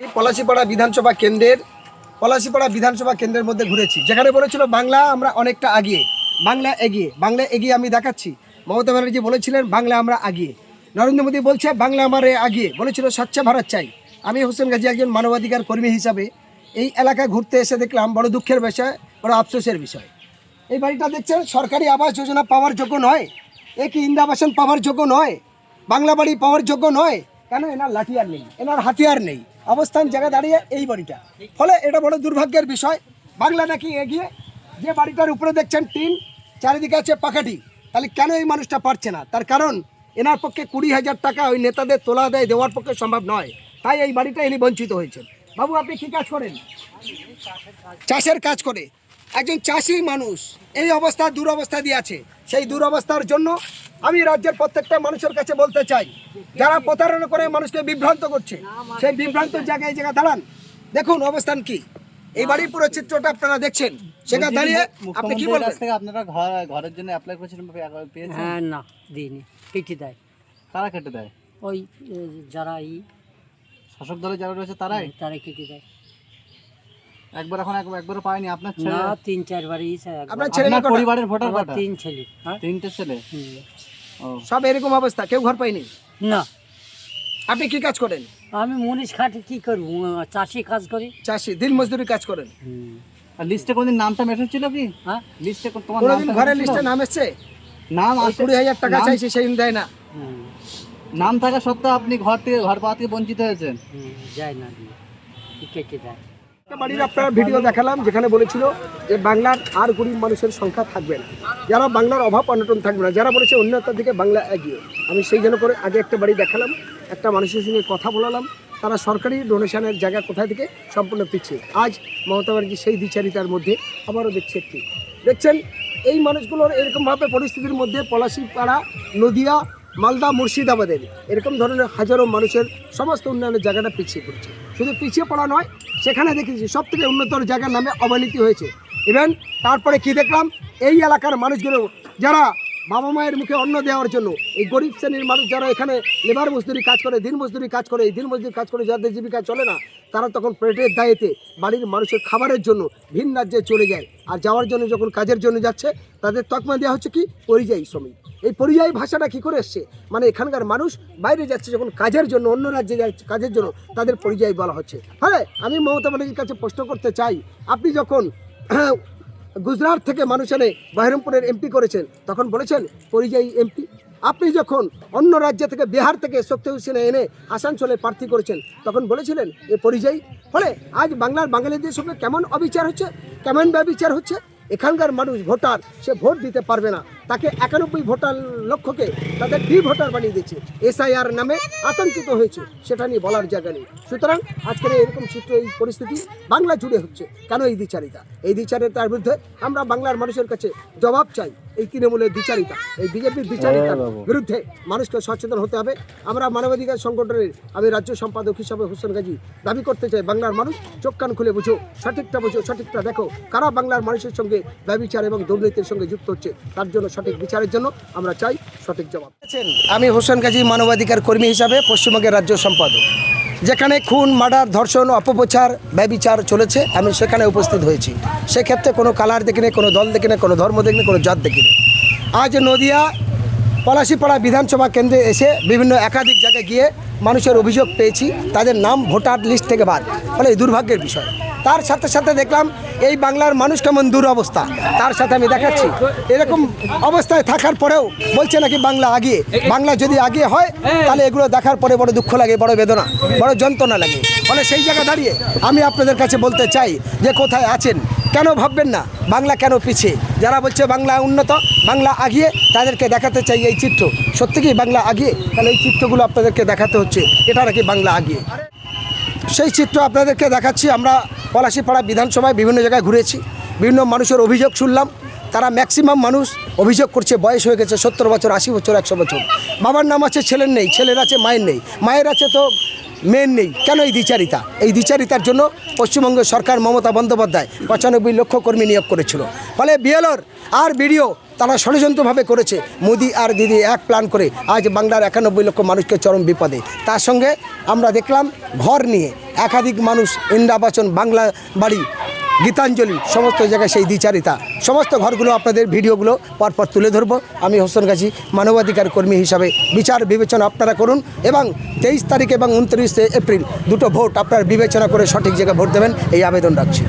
পলাশীপাড়া বিধানসভা কেন্দ্রের মধ্যে ঘুরেছি, যেখানে বলেছিল বাংলা আমরা অনেকটা আগিয়ে, বাংলা এগিয়ে আমি দেখাচ্ছি। মমতা ব্যানার্জি বলেছিলেন বাংলা আমরা আগিয়ে, নরেন্দ্র মোদী বলছে বাংলা আমার আগিয়ে, বলেছিল স্বচ্ছ ভারত চাই। আমি হোসেন গাজী একজন মানবাধিকার কর্মী হিসাবে এই এলাকা ঘুরতে এসে দেখলাম বড় দুঃখের বিষয়, বড় আফসোসের বিষয়। এই বাড়িটা দেখছেন সরকারি আবাস যোজনা পাওয়ার যোগ্য নয়, এ কি ইন্দিরাবাসন পাওয়ার যোগ্য নয়, বাংলা বাড়ি পাওয়ার যোগ্য নয়। কেন? এনার লাঠিয়ার নেই, এনার হাতিয়ার নেই, অবস্থান জায়গা দাঁড়িয়ে এই বাড়িটা। ফলে এটা বড় দুর্ভাগ্যের বিষয়। বাংলা নাকি এগিয়ে, যে বাড়িটার উপরে দেখছেন টিন, চারিদিকে আছে পাখাটি, তাহলে কেন এই মানুষটা পারছে না? তার কারণ এনার পক্ষে 20,000 টাকা ওই নেতাদের তোলা দেয় দেওয়ার পক্ষে সম্ভব নয়, তাই এই বাড়িটা ইনি বঞ্চিত হয়েছেন। বাবু, আপনি কী কাজ করেন? চাষের কাজ করে একজন চাষি মানুষ এই অবস্থা, দুরবস্থা দিয়ে আছে। সেই দুরবস্থার জন্য আমি রাজ্যের প্রত্যেকটা মানুষের কাছে বলতে চাই, যারা প্রতারণা করে মানুষকে বিভ্রান্ত করছে, সেই বিভ্রান্ত জায়গায় দাঁড়ান, দেখুন অবস্থান কি। এই বাড়ির পুরো চিত্রটা আপনারা দেখছেন, সেখানে দাঁড়িয়ে আপনি কি বলবেন? আপনারা ঘরের জন্য অ্যাপ্লাই করেছিলেন, পেয়েছেন? হ্যাঁ, না দিইনি, কেটে দেয়। কারা কেটে দেয়? ওই যারা শাসক দলে যারা রয়েছে তারাই কেটে দেয়। একবারও পায়নি আপনার না, 3-4 বারই। আপনার ছেলে পরিবারের ভোটার কত? 3 ছেলে। তিনটে ছেলে। সব এরকম অবস্থা, কেউ ঘর পায়নি। না। আপনি কি কাজ করেন? আমি মুনিশ খাটে কি করবো, চাষি কাজ করি। চাষি, দিন মজদুরি কাজ করেন। আর লিস্টে কোনদিন নামটা মেসেজ ছিল কি? হ্যাঁ, লিস্টে তোমার কোনদিন ঘরের লিস্টে নাম এসছে? নাম 20,000 টাকা চাইছে, সেই দেয় না। নাম থাকা সত্ত্বেও আপনি ঘর পাওয়া থেকে বঞ্চিত হয়েছেন। যায় না, কেটে দেয়। বাড়ির আপনারা ভিডিও দেখালাম, যেখানে বলেছিল যে বাংলার আর গরিব মানুষের সংখ্যা থাকবে না, যারা বাংলার অভাব অনটন থাকবে না, যারা বলেছে উন্নতার দিকে বাংলা এগিয়ে। আমি সেই জন্য করে আগে একটা বাড়ি দেখালাম, একটা মানুষের সঙ্গে কথা বলালাম, তারা সরকারি ডোনেশনের জায়গা কোথায় থেকে সম্পূর্ণ পিছিয়ে। আজ মমতা ব্যানার্জি সেই দ্বিচারিতার মধ্যে আবারও দেখছেন এই মানুষগুলোর এরকমভাবে পরিস্থিতির মধ্যে পলাশীপাড়া, নদিয়া, মালদা, মুর্শিদাবাদের এরকম ধরনের হাজারো মানুষের সমস্ত উন্নয়নের জায়গাটা পিছিয়ে পড়ছে। শুধু পিছিয়ে পড়া নয়, সেখানে দেখেছি সব থেকে উন্নতর জায়গার নামে অবনতি হয়েছে। ইভেন তারপরে কি দেখলাম, এই এলাকার মানুষগুলো যারা বাবা মায়ের মুখে অন্ন দেওয়ার জন্য, এই গরিব শ্রেণীর মানুষ যারা এখানে লেবার মজদুরি কাজ করে, দিন মজদুরি কাজ করে, এই দিন মজদুরি কাজ করে যাদের জীবিকা চলে না, তারা তখন পেটের দায়েতে বাড়ির মানুষের খাবারের জন্য ভিন রাজ্যে চলে যায়। আর যাওয়ার জন্য যখন কাজের জন্য যাচ্ছে, তাদের তকমা দেওয়া হচ্ছে কি পরিযায়ী শ্রমিক। এই পরিযায়ী ভাষাটা কী করে এসছে? মানে এখানকার মানুষ বাইরে যাচ্ছে যখন কাজের জন্য, অন্য রাজ্যে যাচ্ছে কাজের জন্য, তাদের পরিযায়ী বলা হচ্ছে। হ্যাঁ, আমি মমতা ব্যানার্জির কাছে প্রশ্ন করতে চাই, আপনি যখন গুজরাট থেকে মানুষ এনে বহরমপুরের এমপি করেছেন, তখন বলেছেন পরিযায়ী এমপি। আপনি যখন অন্য রাজ্য থেকে, বিহার থেকে শক্তি হোসেন এনে আসানসোলে প্রার্থী করেছেন, তখন বলেছিলেন এ পরিযায়ী। ফলে আজ বাংলার বাঙালিদের সঙ্গে কেমন অবিচার হচ্ছে, কেমন ব্যবিচার হচ্ছে। এখানকার মানুষ ভোটার, সে ভোট দিতে পারবে না, তাকে 91 ভোটার লক্ষকে তাদের ভোটার বানিয়ে দিচ্ছে, SIR নামে আতঙ্কিত হয়েছে, সেটা নিয়ে বলার জায়গা নেই। সুতরাং আজকের এরকম চিত্র, এই পরিস্থিতি বাংলা জুড়ে হচ্ছে। কেন এই দ্বিচারিতা? এই দ্বিচারিতার বিরুদ্ধে আমরা বাংলার মানুষের কাছে জবাব চাই। এই তৃণমূলের দ্বিচারিতা, এই বিজেপির দ্বিচারিতার বিরুদ্ধে মানুষকে সচেতন হতে হবে। আমরা মানবাধিকার সংগঠনের আমি রাজ্য সম্পাদক হিসাবে হোসেন গাজী দাবি করতে চাই, বাংলার মানুষ চোখ কান খুলে বুঝো, সঠিকটা বুঝো, সঠিকটা দেখো, কারা বাংলার মানুষের সঙ্গে ব্যভিচার এবং দুর্নীতির সঙ্গে যুক্ত হচ্ছে। তার জন্য সঠিক বিচারের জন্য আমরা চাই সঠিক জবাব। আমি হোসেন গাজী মানবাধিকার কর্মী হিসাবে পশ্চিমবঙ্গের রাজ্য সম্পাদক। যেখানে খুন, মার্ডার, ধর্ষণ, অপপ্রচার, ব্যভিচার চলেছে, আমি সেখানে উপস্থিত হয়েছি। সেক্ষেত্রে কোনো কালার দেখিনি, কোনো দল দেখিনি, কোনো ধর্ম দেখিনি, কোনো জাত দেখিনি। আজ নদিয়া পলাশীপাড়া বিধানসভা কেন্দ্রে এসে বিভিন্ন একাধিক জায়গায় গিয়ে মানুষের অভিযোগ পেয়েছি, তাদের নাম ভোটার লিস্ট থেকে বাদ। ফলে এই দুর্ভাগ্যের বিষয়। তার সাথে সাথে দেখলাম এই বাংলার মানুষ কেমন দুরবস্থা, তার সাথে আমি দেখাচ্ছি। এরকম অবস্থায় থাকার পরেও বলছে নাকি বাংলা আগিয়ে। বাংলা যদি আগিয়ে হয়, তাহলে এগুলো দেখার পরে বড় দুঃখ লাগে, বড় বেদনা, বড় যন্ত্রণা লাগে। ফলে সেই জায়গা দাঁড়িয়ে আমি আপনাদের কাছে বলতে চাই যে কোথায় আছেন, কেন ভাববেন না বাংলা কেন পিছিয়ে? যারা বলছে বাংলা উন্নত, বাংলা আগিয়ে, তাদেরকে দেখাতে চাই এই চিত্র। সত্যি কি বাংলা আগিয়ে? তাহলে এই চিত্রগুলো আপনাদেরকে দেখাতে হচ্ছে, এটা নাকি বাংলা আগিয়ে। সেই চিত্র আপনাদেরকে দেখাচ্ছি। আমরা পলাশীপাড়া বিধানসভায় বিভিন্ন জায়গায় ঘুরেছি, বিভিন্ন মানুষের অভিযোগ শুনলাম। তারা ম্যাক্সিমাম মানুষ অভিযোগ করছে বয়স হয়ে গেছে 70 বছর, 80 বছর, 100 বছর। বাবার নাম আছে, ছেলের নেই, ছেলের আছে, মায়ের নেই, মায়ের আছে তো মেন নেই। কেন এই দ্বিচারিতা? এই দ্বিচারিতার জন্য পশ্চিমবঙ্গের সরকার মমতা বন্দ্যোপাধ্যায় 95 লক্ষ কর্মী নিয়োগ করেছিল। ফলে বিএলওর আর বিডিও তারা ষড়যন্ত্রভাবে করেছে। মোদি আর দিদি এক প্ল্যান করে আজ বাংলার 91 লক্ষ মানুষকে চরম বিপদে। তার সঙ্গে আমরা দেখলাম ঘর নিয়ে একাধিক মানুষ, ইন্দ্রাবাসন, বাংলা বাড়ি, গীতাঞ্জলি, সমস্ত জায়গায় সেই দ্বিচারিতা। সমস্ত ঘরগুলো আপনাদের ভিডিওগুলো পরপর তুলে ধরবো। আমি হোসেন গাজী মানবাধিকার কর্মী হিসাবে বিচার বিবেচনা আপনারা করুন এবং 23 তারিখ এবং 29 এপ্রিল দুটো ভোট আপনারা বিবেচনা করে সঠিক জায়গায় ভোট দেবেন এই আবেদন রাখছি।